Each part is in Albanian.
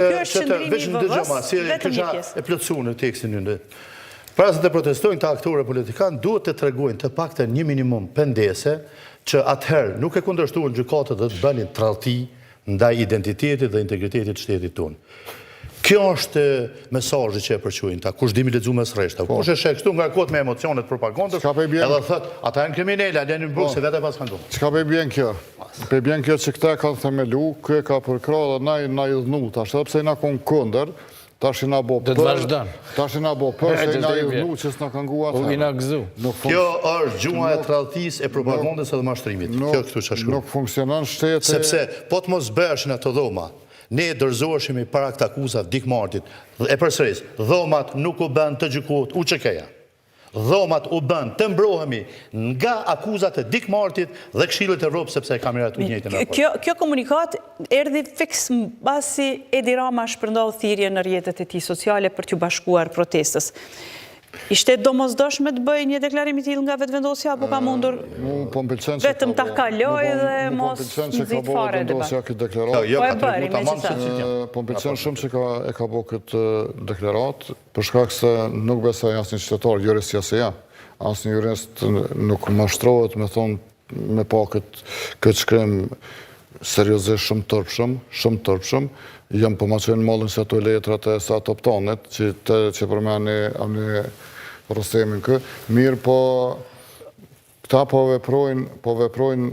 është qëndrimi i VV-s, vetëm një pjesë. E plotësuar në tekstin ynë. Para se të protestojnë të aktorë politikanë, duhet të tregojnë të paktën një minimum pendese që atëherë nuk e kundërshtuan gjykatët dhe të bënin tradhti ndaj identitetit dhe integritetit të shtetit tonë. Kjo është mesazhi që e përqujnë ta, kush dimi lexu mes rreshta. Kush e sheh këtu nga kohët me emocionet propagandës, edhe thot, ata janë kriminalë, alenin në burg se vetë pas kanë dhënë. Çka po bën kjo? Po bën kjo që këta kanë themelu, ky ka përkrah dhe na i dhnu tash, edhe pse na kon kundër, tash na bë. Do të vazhdon. Tash na bë, po se na i dhnu që s'na kanë nguar. U ina gëzu. Kjo është gjuma e tradhtisë e propagandës edhe mashtrimit. Kjo këtu çashkruaj. Nuk funksionon shteti. Sepse po të mos bëheshin ato dhoma, ne dorëzoheshim para këta akuzat dikmartit. E përsëris, dhomat nuk u bën të gjykohet UÇK-ja. Dhomat u bën të mbrohemi nga akuzat e dikmartit dhe Këshillit të Evropës sepse ka miratuar njëjtën raport. Kjo komunikat erdhi fiks mbasi Edi Rama shpërndau thirrje në rrjetet e tij sociale për t'u bashkuar protestës. Ishte domosdoshme të bëjë një deklarim i tillë nga vetvendosja apo ka mundur vetëm ta kaloj dhe mos nxit fare debat? Jo, e bëri Po më pëlqen shumë që e ka bërë këtë deklarat, për shkak se nuk besoj asnjë qytetar, jurist ja, asnjë jurist nuk mashtrohet me thonë me pa këtë shkrim seriozisht shumë tërpshëm. Jam po ma qenë mallin se ato letrat e sa toptonit, që përmeni anë Rostemin kë. Mirë po, këta po veprojnë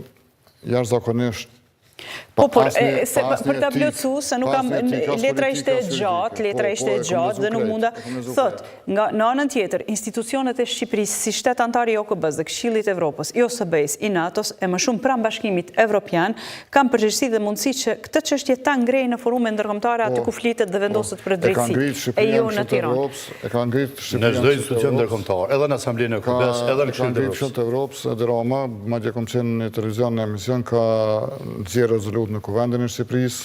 jashtëzakonisht. Për të plotësu, se nuk kam, letra ishte gjatë dhe nuk munda. Thot, në anën tjetër, institucionet e Shqipërisë, si shtet antari i OKB-s dhe Këshillit Evropës, i OSBE-s, i NATO-s, e më shumë pranë Bashkimit Evropian, kam përgjegjësi dhe mundësi që këtë çështje ta ngrejë në forume ndërkombëtare aty ku flitet dhe vendoset për drejtësi. E jo në Tiranë. E ka ngritë Shqipërinë në çdo institucion ndërkombëtar, edhe në Asamblenë e OKB-s, edhe në Këshillin e Evropës, edhe Roma, madje kam qenë në televizion në emision ka nxjerrë rezolut në Kuvendin e Shqipërisë,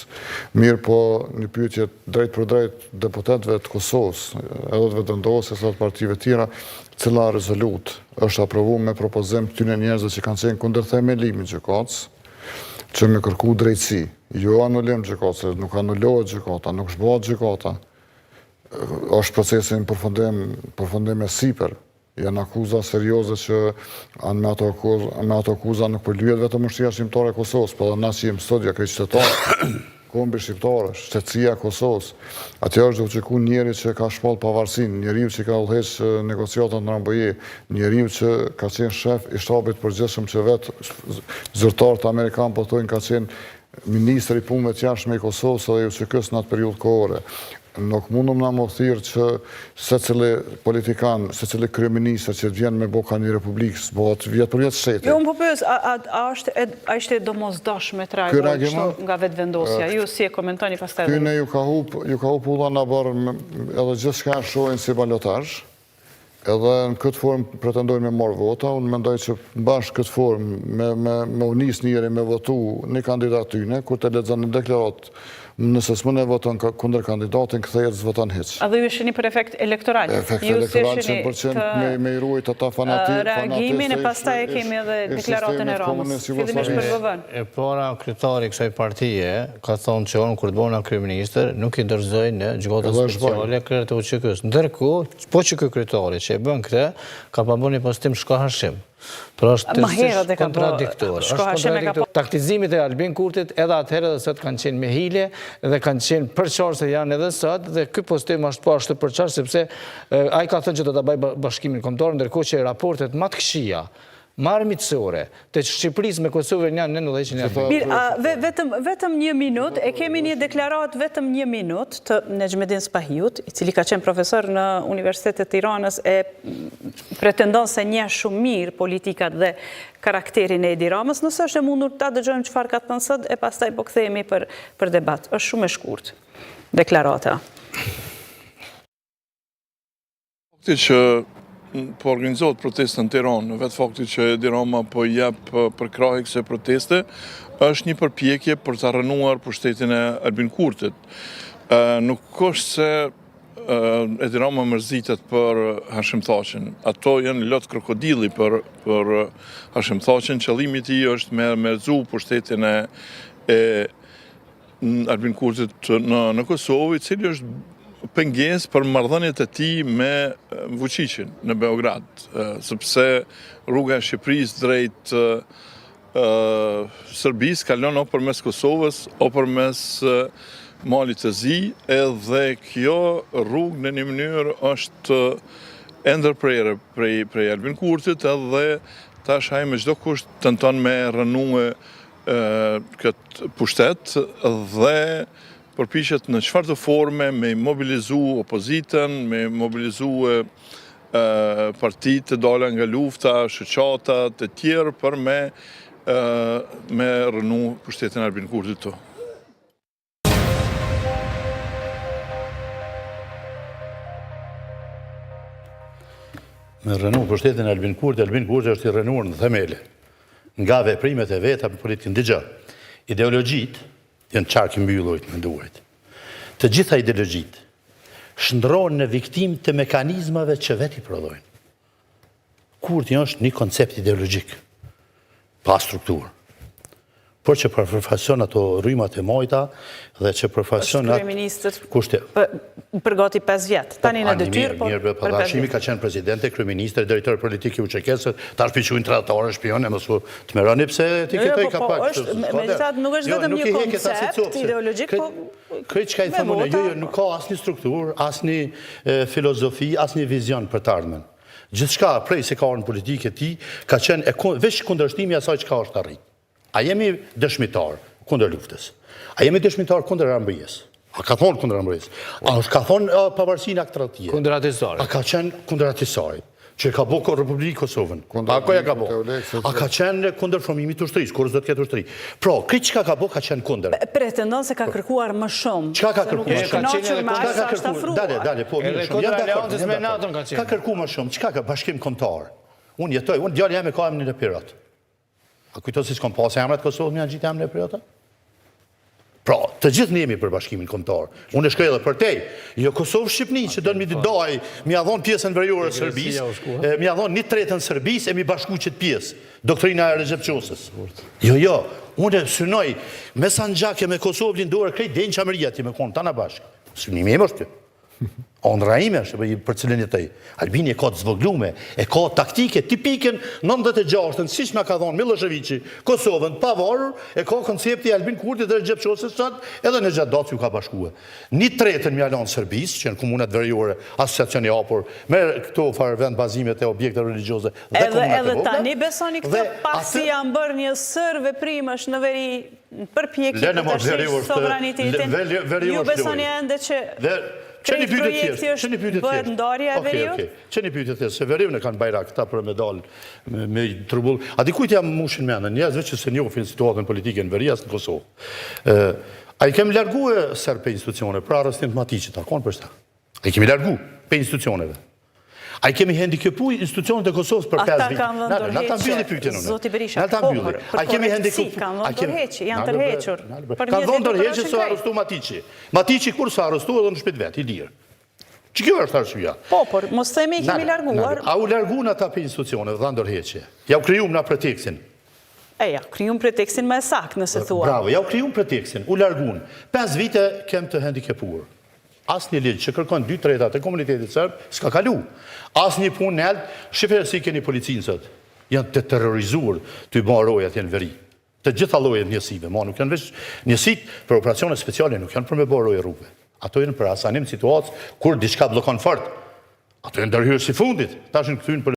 mirë po një pyetje drejt për drejt deputetëve të Kosovës, edhe të vetëvendosjes së partive tjera, cila rezolut është aprovuar me propozim këtyre njerëzve që kanë qenë kundër themelimit gjykatës, që me kërku drejtësi, jo anulim gjykatës, nuk anulohet gjykata, nuk zhbohet gjykata, është procesin përfundim e sipër. Janë akuza serioze që me ato akuza nuk përlyhet vetëm ushtria shqiptare e Kosovës, por edhe na që jemi sot ja krejt qytetarë, kombi shqiptare, shtetësia e Kosovës. Atje është duke qenë njeri që ka shpall pavarësinë, njeriu që ka udhëheq negociatat në Ramboje, njeriu që ka qenë shef i shtabit përgjithshëm që vetë zyrtarët amerikanë po thonë ka qenë ministri i punëve të jashtme i Kosovës dhe UÇK-s në atë periudhë kohore. Nuk mundum na më thirrë që secili politikan, secili kryeministër që vjen me boka një republikë, s'bëhet vjet për vjet shteti. Jo, më po pyes, a ishte domosdoshme të reagojë kështu nga vetvendosja? Ju si e komentoni pastaj? Këne ju ka hub ulla na bërë edhe gjithçka shohin si balotazh. Edhe në këtë formë pretendojnë me marrë vota, unë mendoj që bashkë këtë formë me unis njëri me votu një kandidat tyne, kur të lexon në deklarat, nëse s'mën e voton kundër kandidatin, kthehet s'voton hiç. A dhe ju shihni për efekt elektoral? Efekt elektoral 100% me i ruajt ata fanatistë. Reagimin e pastaj e kemi edhe deklaratën e Ramës. Fillimisht për VV-n. E para kryetari i kësaj partie ka thonë që unë kur të bëna kryeministër nuk i dorëzoj në gjykatën speciale kryetar të UÇK-s. Ndërkohë, po që ky kryetari që e bën këtë, ka pa bënë postim shkahashim. Por është kontradiktor. Taktizimit e Albin Kurtit edhe atëherë dhe sot kanë qenë me hile dhe kanë qenë përqarë se janë edhe sot dhe ky postim është po ashtu përqarë sepse ai ka thënë që do ta bëjë bashkimin kombëtar ndërkohë që raportet më të këqija marmitësore të Shqipërisë me Kosovën janë në 900 Mirë, vetëm një minut, e kemi një deklarat vetëm një minut të Nexhmedin Spahiut, i cili ka qenë profesor në Universitetet e Tiranës e pretendon se njeh shumë mirë politikat dhe karakterin e Edi Ramës, nëse është e mundur ta dëgjojmë çfarë ka thënë sot e pastaj po kthehemi për debat. Është shumë e shkurtë deklarata. Po organizohet proteste në Tiranë, në vetë fakti që Edi Rama po jep përkrahje kësaj proteste, është një përpjekje për të rënuar pushtetin e Albin Kurtit. Nuk është se Edi Rama mërzitet për Hashim Thaqin. Ato janë lot krokodilli për Hashim Thaqin. Qëllimi i tij është me mërzu pushtetin e Albin Kurtit në Kosovë, i cili është pengesë për marrëdhëniet e tij me Vučićin në Beograd, sepse rruga e Shqipërisë drejt Serbisë kalon o përmes Kosovës, o përmes Malit të Zi, edhe kjo rrugë në një mënyrë është e ndërprerë prej Albin Kurtit, edhe tash ai me çdo kusht tenton me rënue këtë pushtet dhe përpiqet në çfarë të forme me mobilizu opozitën, me mobilizu partitë të dala nga lufta, shoqatat e tjerë për me rënu pushtetin Albin Kurtit të. Me rënu pushtetin Albin Kurti është i rënuar në themele, nga veprimet e veta për politikën dëgjë. Ideologjitë janë qark i mbyllur me duhet. Të gjitha ideologjitë shndrohen në viktim të mekanizmave që vetë i prodhojnë. Kurti është një koncept ideologjik, pa strukturë. Por që përfason ato rrymat e mojta dhe që përfason atë kryeministër për gati 5 vjet. Tani në detyrë, por për 5 vjet. Hashimi ka qenë presidente, kryeministër, drejtor politik i UÇK-së, tash piquajnë tradhtarë, shpion, mësu të merroni pse etiketoj ka pak. Megjithatë nuk është vetëm një koncept ideologjik, po krejt çka i them unë, jo, nuk ka asnjë strukturë, asnjë filozofi, asnjë vizion për të ardhmen. Gjithçka prej se ka në politikë e tij ka qenë veç kundërshtimi i asaj çka është arrit. A jemi dëshmitar kundër luftës? A jemi dëshmitar kundër armërisë? A ka thonë kundër armërisë? A ka thonë pavarësinë aktratie? Kundër atisarit. A ka qenë kundër atisarit? Që ka bo Republikë Kosovën? A ka qenë kundër formimit të ushtrisë, kur s'do të ketë ushtri? Pro, këtë çka ka bo ka qenë kundër. Pretendon se ka kërkuar më shumë. Çka ka kërkuar më shumë? Dale, po mirë shumë. Ka kërkuar më shumë. Çka ka bashkim kombëtar? Unë jetoj, unë djalë jam e ka emrin e Pirat. A kujto si s'kom pas emrat Kosovë, më janë gjitë emrin e Pirata? Pra, të gjithë jemi për bashkimin kombëtar. Unë shkoj edhe për tej. Jo Kosovë-Shqipni, që do në mi doj, mi adhon pjesën veriore Serbisë, mi adhon 1/3 Serbisë, e mi bashku qëtë pjesë. Doktrina e Recep Çosës. Jo, unë synoj, me Sanxhake, me Kosovë, linduar krejt, denjë qamëria ti me konë, tana bashkë. Synimi e më shtë. Ondra ime është për cilën jetoj. Albini e ka të zvoglume, e ka taktike tipikën 96-ën, siç na ka thonë Miloševići, Kosovën pavarur, e ka koncepti Albin Kurti dhe Recep Çosës sot, edhe në gjatë datë ju ka bashkuar. 1/3 mjalon Serbisë, që në komunat veriore, asociacioni hapur, me këto farë vend bazimet e objekte religjioze dhe komunat e vogla. Edhe tani besoni këtë pasi janë bërë një sër veprimesh në veri përpjekje të tashish sovranitetin. Ju besoni ende që Qeni projekti është bëhet ndarja e veriut? Qeni pyetje tjerë, se veriun e kanë bajrak këta për medal me trubull. A dikujt jam mushin mendën, njerëzve që se njohin situatën politike në Verias në Kosovë. A i kemi largue sër për institucione, pra arrestim të Matiqit, a konë për shta? A i kemi largu për institucioneve. A i kemi hendikepu institucionet e Kosovës për 5 vite. Në ta mbylli pyetjen unë. Zoti Berisha, për korektësi, kanë dhënë tërheqje, janë tërhequr. Kanë dhënë tërheqje se arrestu Matiqi. Matiqi kur sa arrestu edhe në shtëpi vet, i lirë. Që kjo është arsyeja? Po, por mos themi kemi larguar. A u larguan ata për institucionet, dhanë tërheqje. Ja u krijuam na pretekstin. Ja, krijuam pretekstin më saktë nëse thua. Bravo, ja u krijuam pretekstin, u larguan. 5 vite kem të hendikepuar. Asnjë ligj që kërkon 2/3 të komunitetit serb s'ka kalu. Asnjë punë nelt, shifre si keni policinë sot. Janë të terrorizuar të i bën roja atje në veri. Të gjitha llojet njësive, nuk janë veç njësit për operacione speciale, nuk janë për me bën roje rrugëve. Ato janë për asanim situatës kur diçka bllokon fort. Ato janë ndërhyrë si fundit. Tash në kthyn